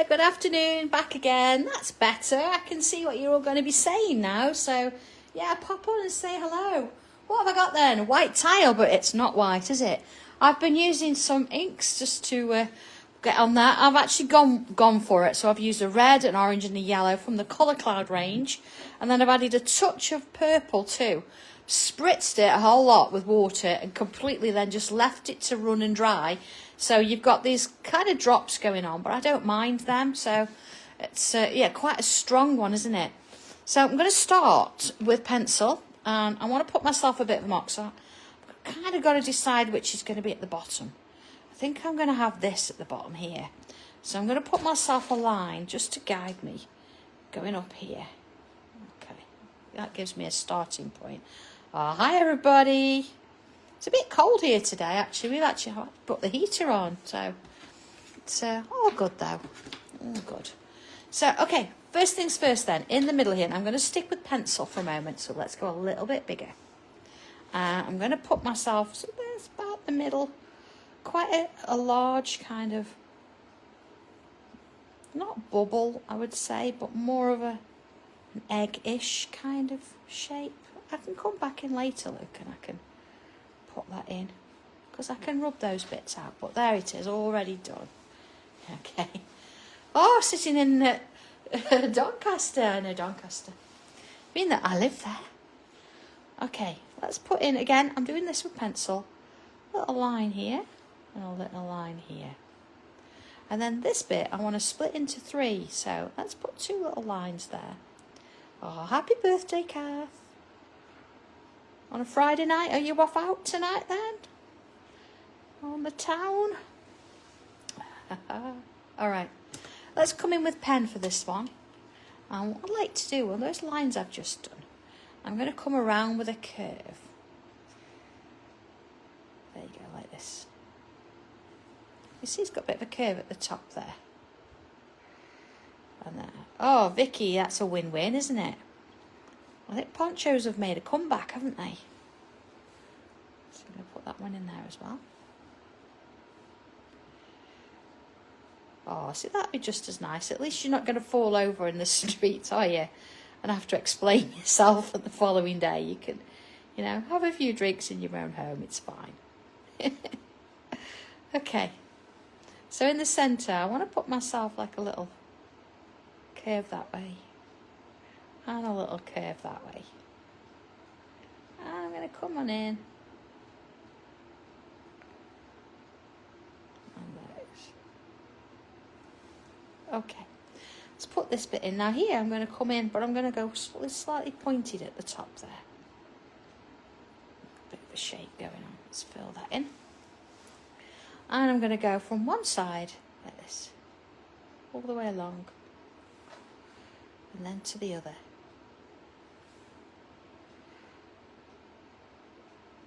good afternoon, back again. That's better. I can see what you're all going to be saying now. So, yeah, pop on and say hello. What have I got then? White tile, but it's not white, is it? I've been using some inks just to get on that. I've actually gone for it. So I've used a red, an orange and a yellow from the Colour Cloud range. And then I've added a touch of purple too. Spritzed it a whole lot with water and completely then just left it to run and dry. So you've got these kind of drops going on, but I don't mind them. So it's, yeah, quite a strong one, isn't it? So I'm going to start with pencil, and I want to put myself a bit of mock. So I've kind of got to decide which is going to be at the bottom. I think I'm going to have this at the bottom here. So I'm going to put myself a line just to guide me going up here. Okay, that gives me a starting point. Oh, hi everybody. It's a bit cold here today, actually. We've actually put the heater on, so it's all good though. All good. So, okay, first things first then, in the middle here, and I'm going to stick with pencil for a moment, so let's go a little bit bigger. I'm going to put myself, so there's about the middle, quite a large kind of, not bubble, I would say, but more of an egg-ish kind of shape. I can come back in later, look, and I can put that in, because I can rub those bits out, but there it is, already done. Okay. Oh, sitting in Doncaster. No, Doncaster. I mean that I live there. Okay, let's put in, again, I'm doing this with pencil, a little line here, and a little line here. And then this bit, I want to split into 3, so let's put 2 little lines there. Oh, happy birthday, Kath. On a Friday night, are you off out tonight then? On the town? All right, let's come in with pen for this one. And what I'd like to do, well, those lines I've just done, I'm going to come around with a curve. There you go, like this. You see it's got a bit of a curve at the top there. And there. Oh, Vicky, that's a win-win, isn't it? I think ponchos have made a comeback, haven't they? So I'm going to put that one in there as well. Oh, see, that'd be just as nice. At least you're not going to fall over in the streets, are you? And have to explain yourself the following day. You can, you know, have a few drinks in your own home. It's fine. Okay. So in the centre, I want to put myself like a little curve that way. And a little curve that way. And I'm going to come on in. And those. Okay. Let's put this bit in. Now here I'm going to come in, but I'm going to go slightly pointed at the top there. Bit of a shape going on. Let's fill that in. And I'm going to go from one side like this. All the way along. And then to the other.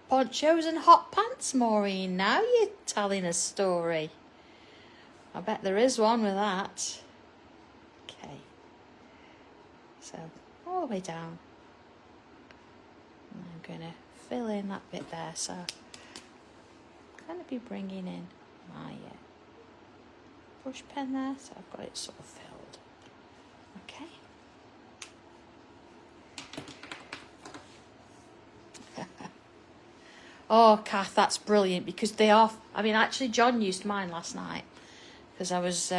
Ponchos and hot pants, Maureen. Now you're telling a story. I bet there is one with that. Okay. So, all the way down. And I'm going to fill in that bit there. So, I'm going to be bringing in my brush pen there. So, I've got it sort of filled. Okay. Oh, Kath, that's brilliant, because they are, I mean, actually, John used mine last night, because I was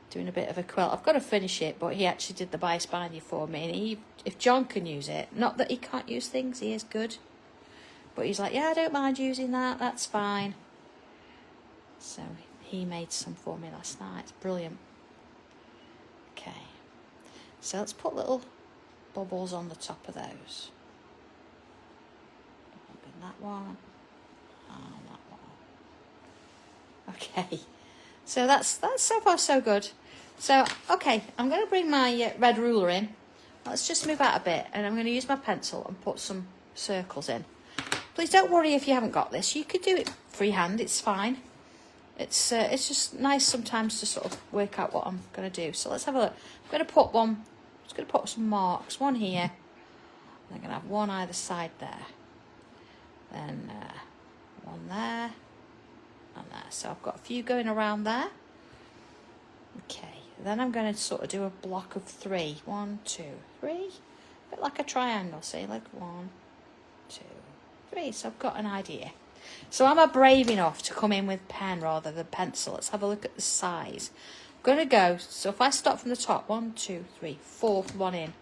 doing a bit of a quilt. I've got to finish it, but he actually did the bias binding for me, and if John can use it, not that he can't use things, he is good, but he's like, yeah, I don't mind using that, that's fine. So he made some for me last night. It's brilliant. Okay, so let's put little bubbles on the top of those. That one and that one. Okay, so that's so far so good. So okay, I'm going to bring my red ruler in. Let's just move out a bit, and I'm going to use my pencil and put some circles in. Please don't worry if you haven't got this. You could do it freehand. It's fine. It's just nice sometimes to sort of work out what I'm going to do. So let's have a look. I'm going to put one. I'm just going to put some marks. One here. And I'm going to have one either side there. Then one there and there. So I've got a few going around there. Okay, then I'm going to sort of do a block of 3. 1, 2, 3. A bit like a triangle, see, like 1, 2, 3. So I've got an idea. So am I brave enough to come in with pen rather than pencil? Let's have a look at the size. I'm going to go, so if I start from the top, 1, 2, 3, 4th one in.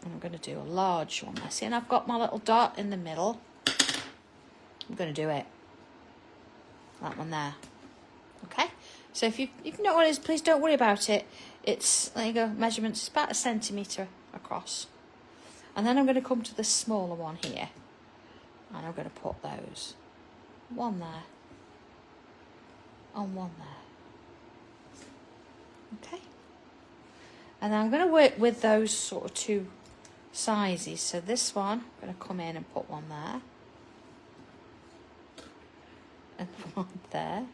And I'm going to do a large one there. See, and I've got my little dot in the middle. I'm going to do it. That one there. Okay? So if you know what it is, please don't worry about it. It's, there you go, measurements, it's about 1 centimetre across. And then I'm going to come to the smaller one here. And I'm going to put those. One there. And one there. Okay? And then I'm going to work with those sort of 2 sizes. So this one, I'm going to come in and put one there. And one there.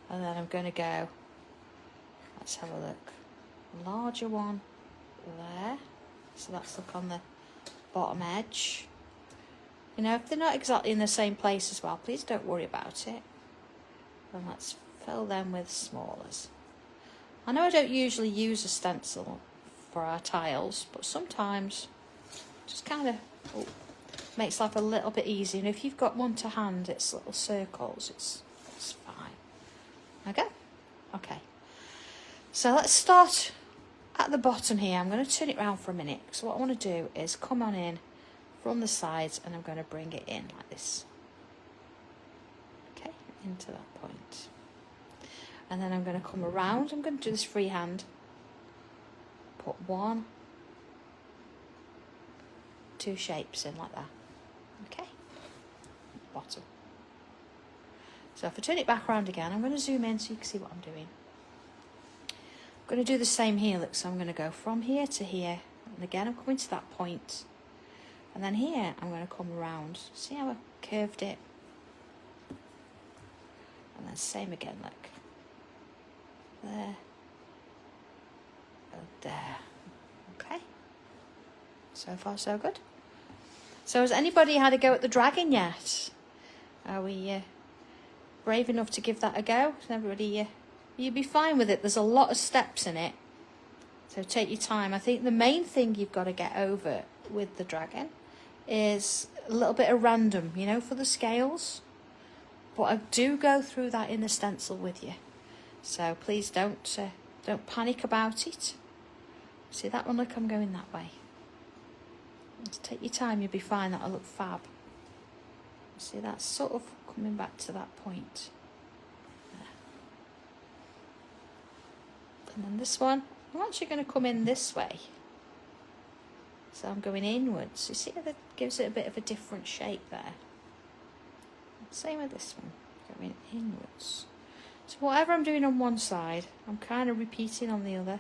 And then I'm going to go, let's have a look, a larger one there. So that's look on the bottom edge. You know, if they're not exactly in the same place as well, please don't worry about it. And let's fill them with smallers. I know I don't usually use a stencil for our tiles, but sometimes just kind of makes life a little bit easier. And if you've got one to hand, it's little circles, it's fine. Okay? Okay. So let's start at the bottom here. I'm going to turn it around for a minute. So what I want to do is come on in from the sides and I'm going to bring it in like this. Okay, into that point. And then I'm going to come around. I'm going to do this freehand. Put 1, 2 shapes in like that. Okay? Bottom. So if I turn it back around again, I'm going to zoom in so you can see what I'm doing. I'm going to do the same here, look, so I'm going to go from here to here. And again, I'm coming to that point. And then here, I'm going to come around. See how I curved it? And then same again, look. There. And there. Okay. So far, so good. So has anybody had a go at the dragon yet? Are we brave enough to give that a go? Everybody, you'd be fine with it. There's a lot of steps in it. So take your time. I think the main thing you've got to get over with the dragon is a little bit of random, you know, for the scales. But I do go through that in the stencil with you. So please don't panic about it. See that one? Look, I'm going that way. Just take your time, you'll be fine. That'll look fab. See, that's sort of coming back to that point. There. And then this one, I'm actually going to come in this way. So I'm going inwards. You see that gives it a bit of a different shape there. Same with this one, going inwards. So whatever I'm doing on one side, I'm kind of repeating on the other.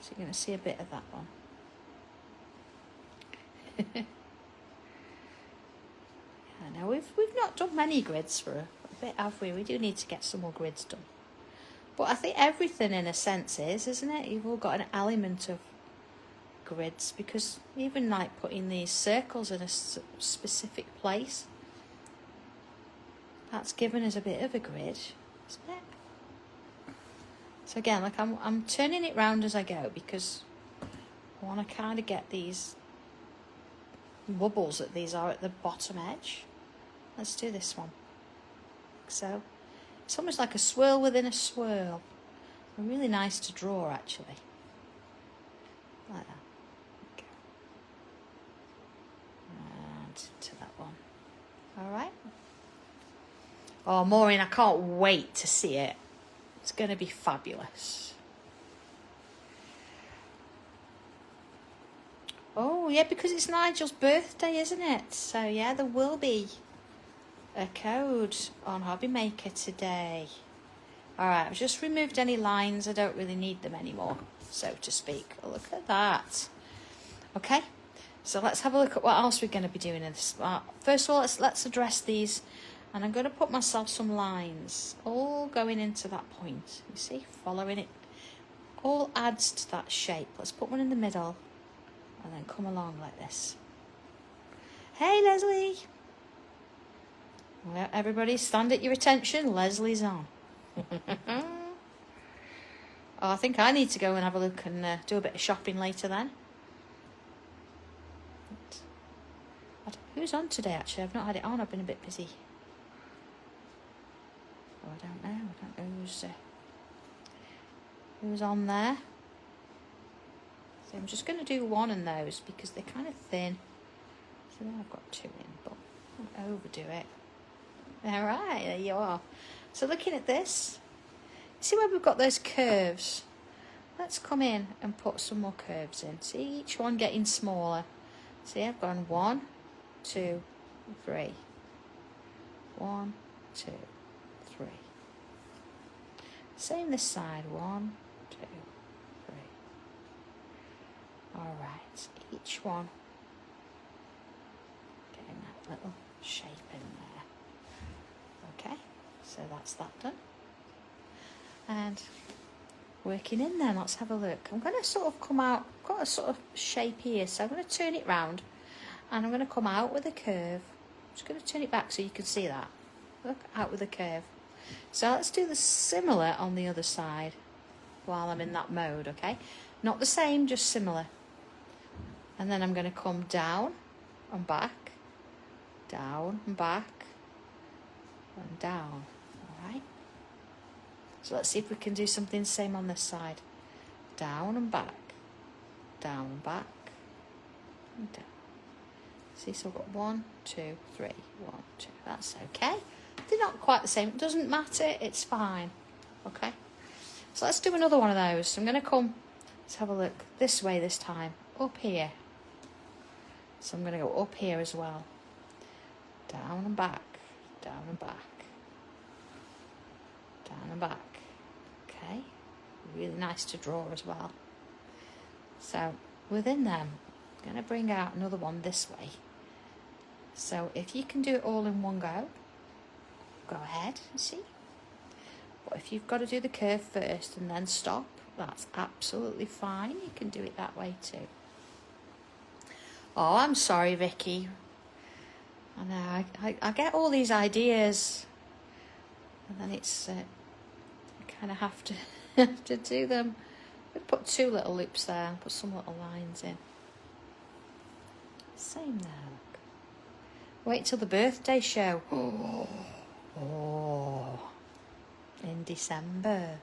So you're going to see a bit of that one. I know we've not done many grids for a bit, have we? We do need to get some more grids done. But I think everything in a sense is, isn't it? You've all got an element of grids, because even like putting these circles in a specific place, that's given us a bit of a grid, isn't it? So again, like I'm turning it round as I go because I want to kind of get these wobbles that these are at the bottom edge. Let's do this one. So it's almost like a swirl within a swirl. Really nice to draw, actually. Like that. Okay. And to that one. All right. Oh, Maureen, I can't wait to see it. It's going to be fabulous. Oh, yeah, because it's Nigel's birthday, isn't it? So, yeah, there will be a code on Hobby Maker today. All right, I've just removed any lines. I don't really need them anymore, so to speak. Oh, look at that. Okay, so let's have a look at what else we're going to be doing in this. First of all, let's address these. And I'm going to put myself some lines, all going into that point. You see, following it. All adds to that shape. Let's put one in the middle. And then come along like this. Hey, Leslie. Well, everybody stand at your attention. Leslie's on. Oh, I think I need to go and have a look and do a bit of shopping later then. Who's on today, actually? I've not had it on. I've been a bit busy. Oh, I don't know. I don't know who's on there. So I'm just going to do one in those because they're kind of thin. So then I've got two in, but I don't overdo it. All right, there you are. So looking at this, see where we've got those curves? Let's come in and put some more curves in. See each one getting smaller. See, I've gone 1, 2, 3. 1, 2, 3. Same this side. 1, 2, 3. All right, each one getting that little shape in there. Okay, so that's that done. And working in there, let's have a look. I'm going to sort of come out, got a sort of shape here, so I'm going to turn it round and I'm going to come out with a curve. I'm just going to turn it back so you can see that. Look, out with a curve. So let's do the similar on the other side while I'm in that mode, okay? Not the same, just similar. And then I'm going to come down and back, down and back, and down, all right? So let's see if we can do something same on this side. Down and back, down and back, and down. See, so I've got 1, 2, 3, 1, 2. That's okay. They're not quite the same. It doesn't matter. It's fine. Okay. So let's do another one of those. I'm going to come, let's have a look, this way this time. Up here. So I'm going to go up here as well. Down and back. Down and back. Down and back. Okay. Really nice to draw as well. So within them, I'm going to bring out another one this way. So if you can do it all in one go ahead and see. But if you've got to do the curve first and then stop, that's absolutely fine. You can do it that way too. Oh, I'm sorry, Vicky. I know, I get all these ideas and then it's, I kind of have to, have to do them. I'm going to put 2 little loops there and put some little lines in. Same there. Wait till the birthday show. Oh, in December.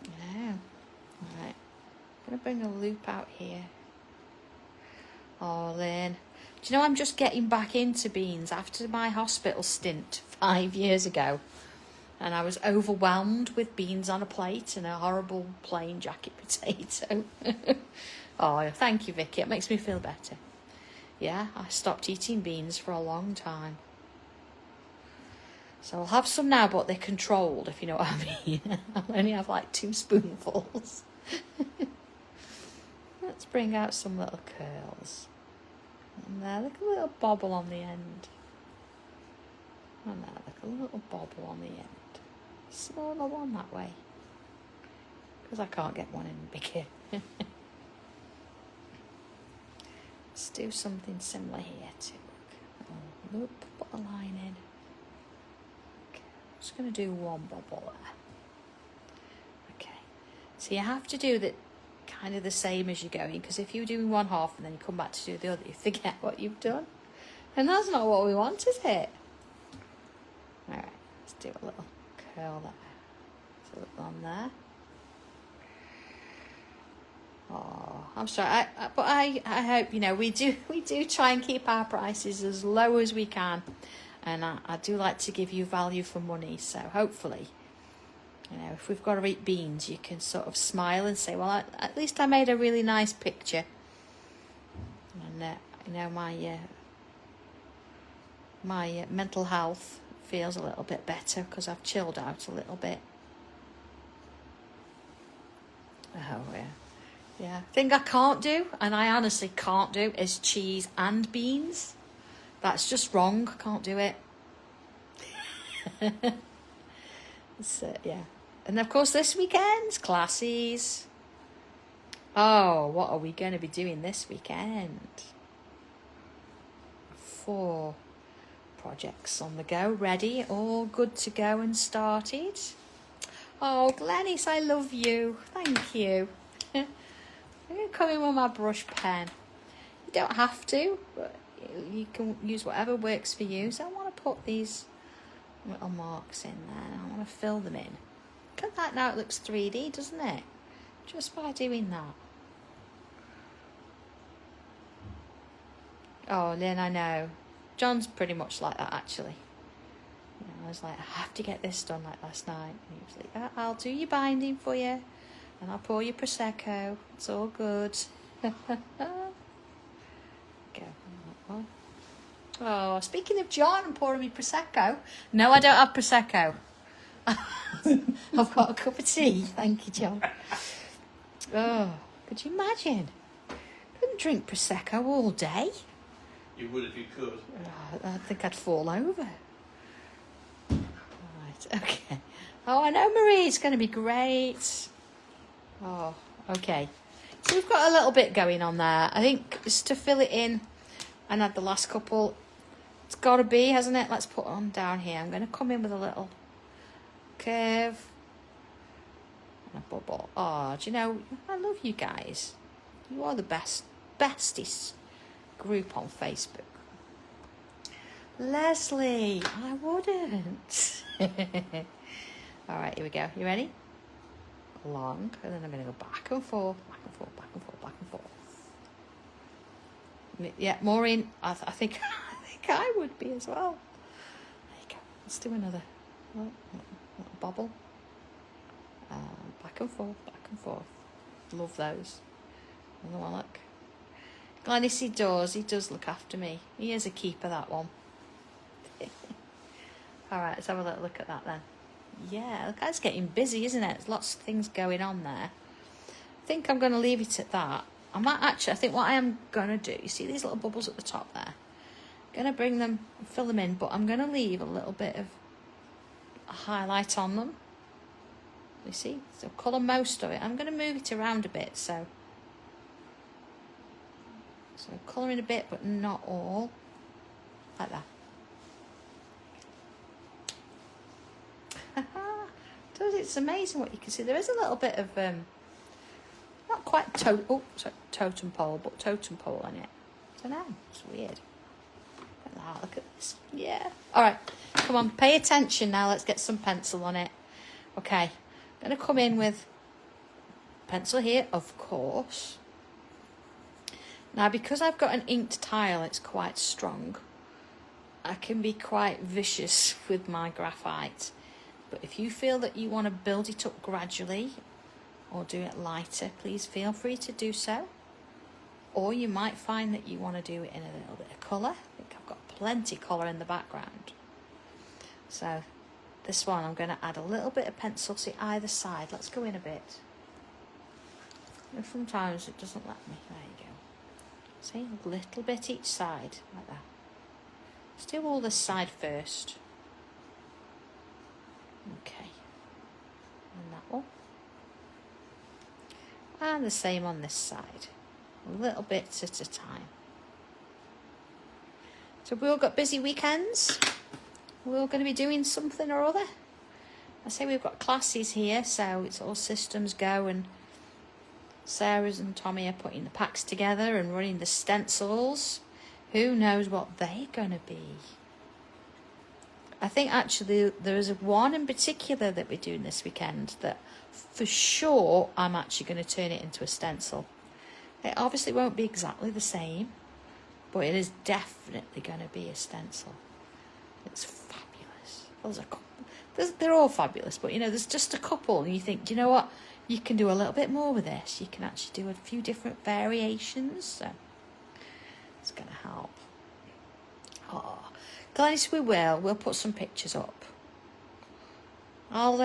Yeah. All right. I'm going to bring a loop out here. Oh, Lynn. Do you know I'm just getting back into beans after my hospital stint 5 years ago? And I was overwhelmed with beans on a plate and a horrible plain jacket potato. Oh, thank you, Vicky. It makes me feel better. Yeah, I stopped eating beans for a long time. So I'll have some now, but they're controlled, if you know what I mean. I'll only have like 2 spoonfuls. Let's bring out some little curls. And there, look, a little bobble on the end. And there, look, a little bobble on the end. Smaller one that way. Because I can't get one in bigger. Let's do something similar here too. Loop, put a line in. Okay, I'm just going to do one bobble there. Okay, so you have to do that kind of the same as you're going, because if you're doing one half and then you come back to do the other, you forget what you've done. And that's not what we want, is it? Alright, let's do a little curl there. So a little on there. Oh, I'm sorry, but I hope, you know, we do try and keep our prices as low as we can, and I do like to give you value for money. So hopefully, you know, if we've got to eat beans, you can sort of smile and say, well, at least I made a really nice picture, and you know, my mental health feels a little bit better because I've chilled out a little bit. Oh yeah. Yeah, thing I can't do, and I honestly can't do, is cheese and beans. That's just wrong. I can't do it. So, yeah. And of course, this weekend's classes. Oh, what are we going to be doing this weekend? For projects on the go, ready, all good to go and started. Oh, Glenys, I love you. Thank you. I'm going to come in with my brush pen. You don't have to, but you can use whatever works for you. So I want to put these little marks in there, and I want to fill them in. Look at that, now it looks 3D, doesn't it? Just by doing that. Oh, Lynn, I know. John's pretty much like that, actually. You know, I was like, I have to get this done like last night. And he was like, I'll do your binding for you, and I'll pour you Prosecco. It's all good. Go. Oh, speaking of John and pouring me Prosecco. No, I don't have Prosecco. I've got a cup of tea. Thank you, John. Oh, could you imagine? Couldn't drink Prosecco all day. You would if you could. Oh, I think I'd fall over. Right, okay. Oh, I know, Marie. It's going to be great. Oh, okay. So we've got a little bit going on there. I think it's to fill it in and add the last couple. It's got to be, hasn't it? Let's put on down here. I'm going to come in with a little curve and a bubble. Oh, do you know, I love you guys. You are the bestest group on Facebook. Leslie, I wouldn't. All right, here we go. You ready? Long, and then I'm going to go back and forth, back and forth, back and forth, back and forth. Yeah, Maureen, I think I would be as well. There you go. Let's do another little bobble. Back and forth, back and forth. Love those. Another one, look. Glenys, he does look after me. He is a keeper, that one. All right, let's have a little look at that then. Yeah, look, that's getting busy, isn't it? There's lots of things going on there. I think I'm going to leave it at that. I might actually, I think what I am going to do, you see these little bubbles at the top there? I'm going to bring them, fill them in, but I'm going to leave a little bit of a highlight on them. You see? So colour most of it. I'm going to move it around a bit, so colouring a bit, but not all. Like that. It's amazing what you can see. There is a little bit of not quite totem pole, but totem pole on it. I don't know. It's weird. Look at this. Yeah. All right. Come on. Pay attention now. Let's get some pencil on it. Okay. I'm going to come in with pencil here, of course. Now, because I've got an inked tile, it's quite strong. I can be quite vicious with my graphite. But if you feel that you want to build it up gradually or do it lighter, please feel free to do so. Or you might find that you want to do it in a little bit of colour. I think I've got plenty of colour in the background. So this one I'm going to add a little bit of pencil to either side. Let's go in a bit. And sometimes it doesn't let me. There you go. See, a little bit each side, like that. Let's do all this side first. Okay, and that one, and the same on this side, a little bit at a time. So we've all got busy weekends. We're all going to be doing something or other. I say we've got classes here, so it's all systems go, and Sarah's and Tommy are putting the packs together and running the stencils. Who knows what they're going to be? I think actually there is one in particular that we're doing this weekend that for sure I'm actually going to turn it into a stencil. It obviously won't be exactly the same, but it is definitely going to be a stencil. It's fabulous. They're all fabulous, but you know, there's just a couple and you think, you know what, you can do a little bit more with this. You can actually do a few different variations, so it's going to help. Oh. Glenys, we'll put some pictures up. I'll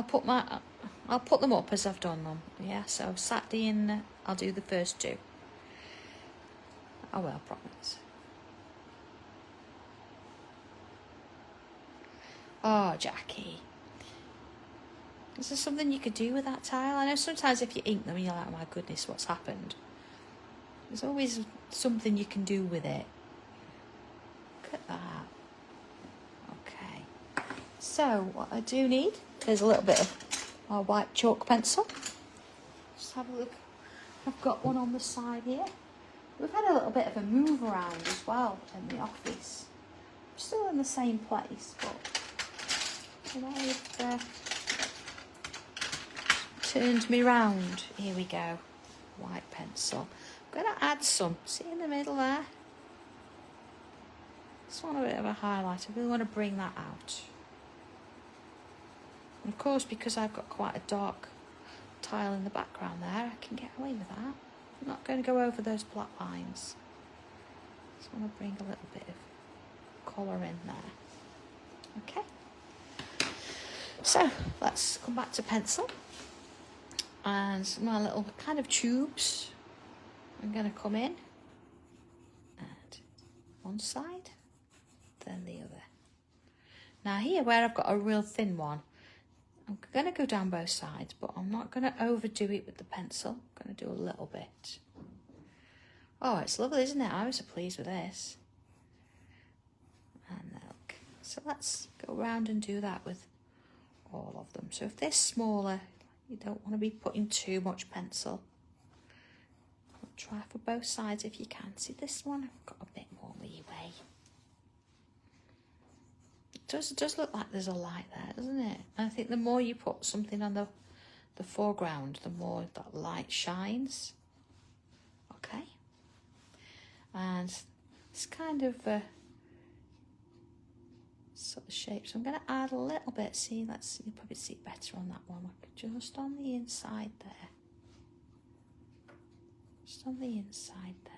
put them up as I've done them. Yeah, so Saturday and I'll do the first two. I will, promise. Oh, Jackie. Is there something you could do with that tile? I know sometimes if you ink them you're like, oh my goodness, what's happened? There's always something you can do with it. Look at that. Okay. So what I do need is a little bit of our white chalk pencil. Just have a look. I've got one on the side here. We've had a little bit of a move around as well in the office. I'm still in the same place, but they've turned me round. Here we go. White pencil. I'm going to add some. See in the middle there? Just want a bit of a highlight. I really want to bring that out. And of course, because I've got quite a dark tile in the background there, I can get away with that. I'm not going to go over those black lines. Just want to bring a little bit of colour in there. Okay. So let's come back to pencil. And my little kind of tubes. I'm going to come in and one side, then the other. Now here where I've got a real thin one, I'm going to go down both sides, but I'm not going to overdo it with the pencil. I'm going to do a little bit. Oh, it's lovely, isn't it? I was so pleased with this. And look. So let's go around and do that with all of them. So if they're smaller, you don't want to be putting too much pencil. Try for both sides if you can. See this one? I've got a bit more leeway. It does look like there's a light there, doesn't it? And I think the more you put something on the foreground, the more that light shines. Okay. And it's kind of sort of shape. So I'm going to add a little bit. See, you'll probably see it better on that one. Just on the inside there. Just on the inside there.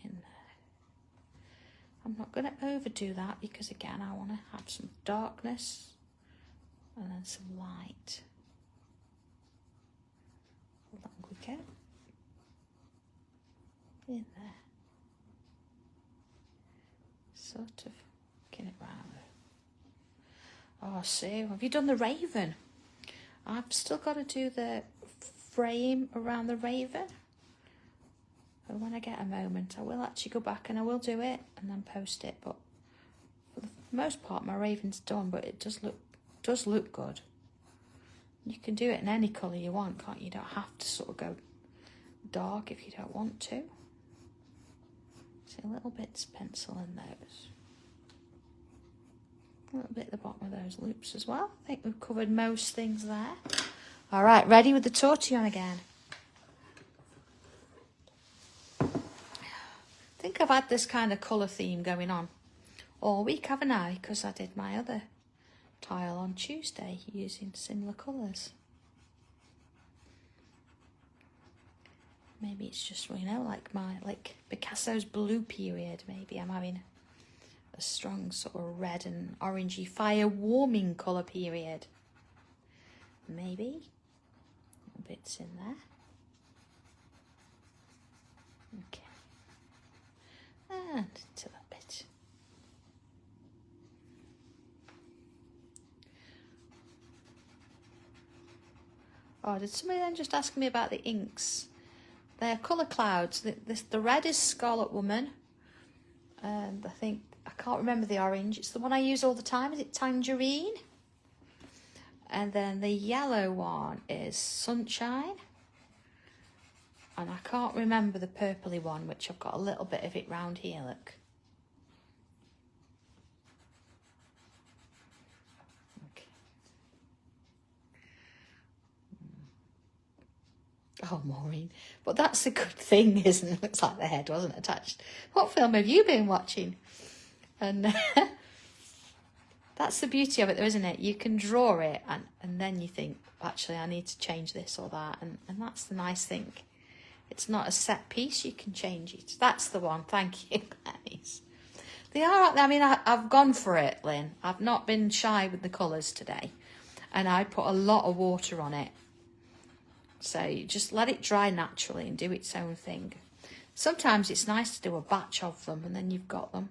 In there. I'm not going to overdo that because again I want to have some darkness and then some light. Along we go. In there. Sort of getting it round. Oh, Sue, have you done the raven? I've still got to do the frame around the raven. And when I get a moment, I will actually go back and I will do it and then post it. But for the most part, my raven's done, but it does look good. You can do it in any colour you want, can't you? You don't have to sort of go dark if you don't want to. See a little bits of pencil in those. A little bit at the bottom of those loops as well. I think we've covered most things there. All right, ready with the tortillon again. I think I've had this kind of colour theme going on all week, haven't I? Because I did my other tile on Tuesday using similar colours. Maybe it's just, you know, like Picasso's blue period. Maybe I'm having a strong sort of red and orangey fire warming colour period. Maybe. Bits in there. Okay. And to that bit. Oh, did somebody then just ask me about the inks? They're colour clouds. The red is Scarlet Woman. And I can't remember the orange. It's the one I use all the time. Is it Tangerine? And then the yellow one is Sunshine. And I can't remember the purpley one, which I've got a little bit of it round here, look. Okay. Oh, Maureen. But that's a good thing, isn't it? Looks like the head wasn't attached. What film have you been watching? And that's the beauty of it, though, isn't it? You can draw it and then you think, actually, I need to change this or that. And that's the nice thing. It's not a set piece. You can change it. That's the one. Thank you, guys. They are, I mean, I've gone for it, Lynn. I've not been shy with the colours today. And I put a lot of water on it. So you just let it dry naturally and do its own thing. Sometimes it's nice to do a batch of them and then you've got them.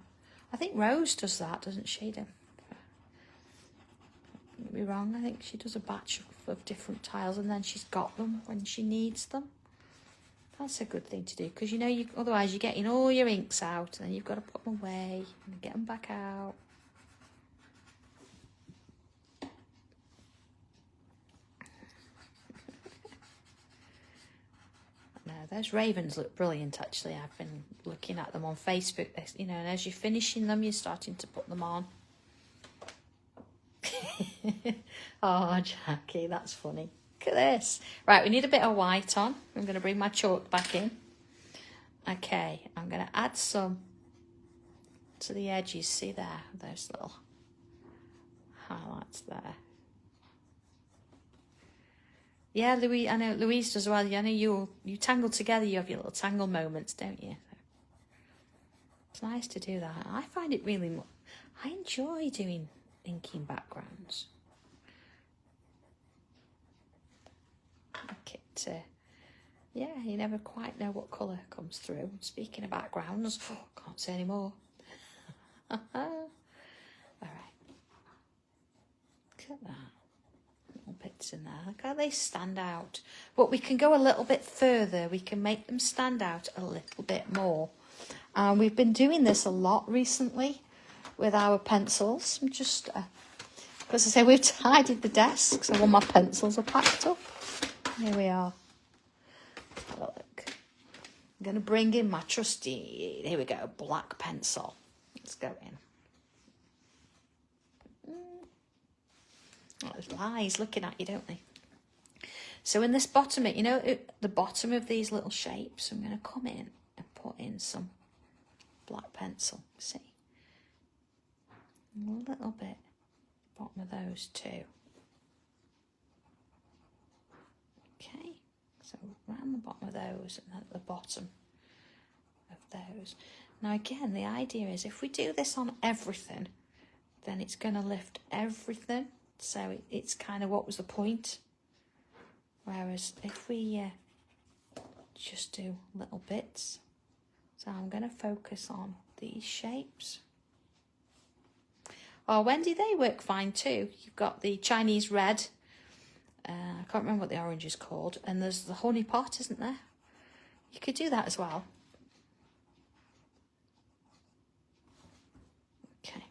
I think Rose does that, doesn't she? Don't get me wrong. I think she does a batch of different tiles and then she's got them when she needs them. That's a good thing to do, because you know, otherwise you're getting all your inks out and then you've got to put them away and get them back out. No, those ravens look brilliant, actually. I've been looking at them on Facebook, you know, and as you're finishing them, you're starting to put them on. Oh, Jackie, that's funny. Look at this. Right, we need a bit of white on. I'm going to bring my chalk back in. Okay, I'm going to add some to the edges. See there, those little highlights there. Yeah, Louise, I know Louise does well. I know you tangle together, you have your little tangle moments, don't you? It's nice to do that. I find it really, I enjoy doing inking backgrounds. Like it, yeah, you never quite know what colour comes through. Speaking of backgrounds, can't say any more. All right, look at that. Little bits in there. Look how they stand out. But we can go a little bit further. We can make them stand out a little bit more. We've been doing this a lot recently with our pencils. I'm just, as I say, we've tidied the desk, so all my pencils are packed up. Here we are. Have a look. I'm going to bring in my trusty, here we go, black pencil. Let's go in. Oh, there's eyes looking at you, don't they? So in this bottom, you know, the bottom of these little shapes, I'm going to come in and put in some black pencil. See? A little bit. Bottom of those too. Okay. So around the bottom of those and then at the bottom of those. Now again, the idea is if we do this on everything, then it's going to lift everything. So it's kind of what was the point. Whereas if we just do little bits. So I'm going to focus on these shapes. Oh, Wendy, they work fine too. You've got the Chinese red. I can't remember what the orange is called. And there's the honey pot, isn't there? You could do that as well. Okay.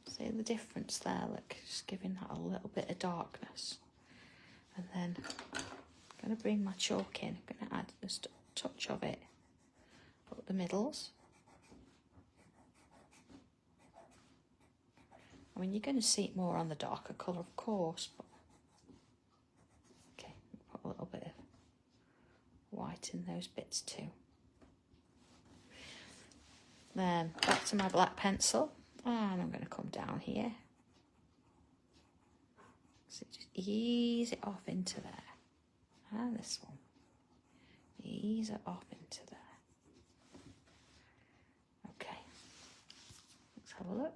See the difference there? Look, just giving that a little bit of darkness. And then I'm going to bring my chalk in. I'm going to add just a touch of it up the middles. I mean, you're going to see it more on the darker colour, of course, but okay, put a little bit of white in those bits too. Then back to my black pencil, and I'm going to come down here. So just ease it off into there. And this one. Ease it off into there. Okay. Let's have a look.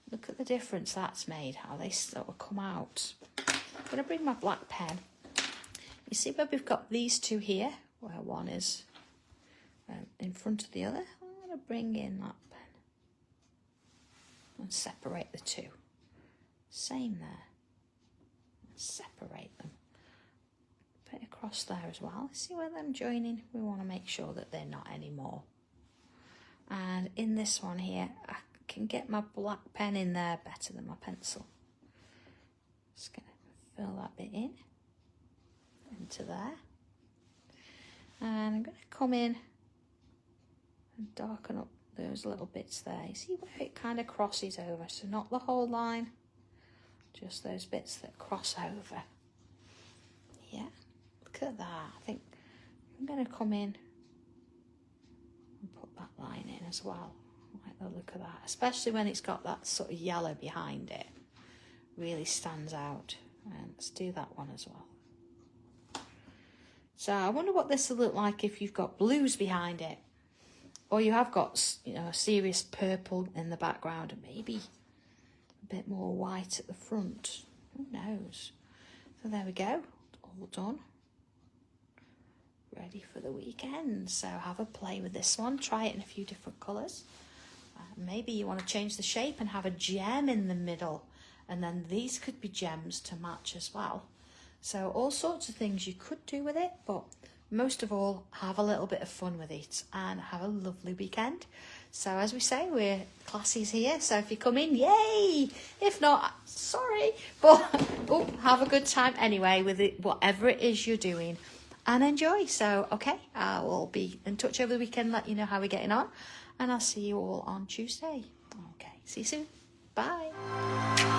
Look at the difference that's made, how they sort of come out. I'm going to bring my black pen. You see where we've got these two here, where one is in front of the other? I'm going to bring in that pen and separate the two. Same there. Separate them. Put it across there as well. See where them joining? We want to make sure that they're not anymore. And in this one here, I can get my black pen in there better than my pencil. Just going to fill that bit in into there. And I'm going to come in and darken up those little bits there. You see where it kind of crosses over? So not the whole line, just those bits that cross over. Yeah, look at that. I think I'm going to come in and put that line in as well. Like the look of that, especially when it's got that sort of yellow behind it. Really stands out. And let's do that one as well. So I wonder what this will look like if you've got blues behind it, or you have got, you know, a serious purple in the background and maybe a bit more white at the front. Who knows? So there we go, all done. Ready for the weekend. So have a play with this one. Try it in a few different colours. Maybe you want to change the shape and have a gem in the middle, and then these could be gems to match as well. So all sorts of things you could do with it, but most of all, have a little bit of fun with it and have a lovely weekend. So as we say, we're classes here, so if you come in, yay! If not, sorry, but have a good time anyway with it, whatever it is you're doing, and enjoy. So okay, I will be in touch over the weekend, let you know how we're getting on, and I'll see you all on Tuesday. Okay, see you soon. Bye.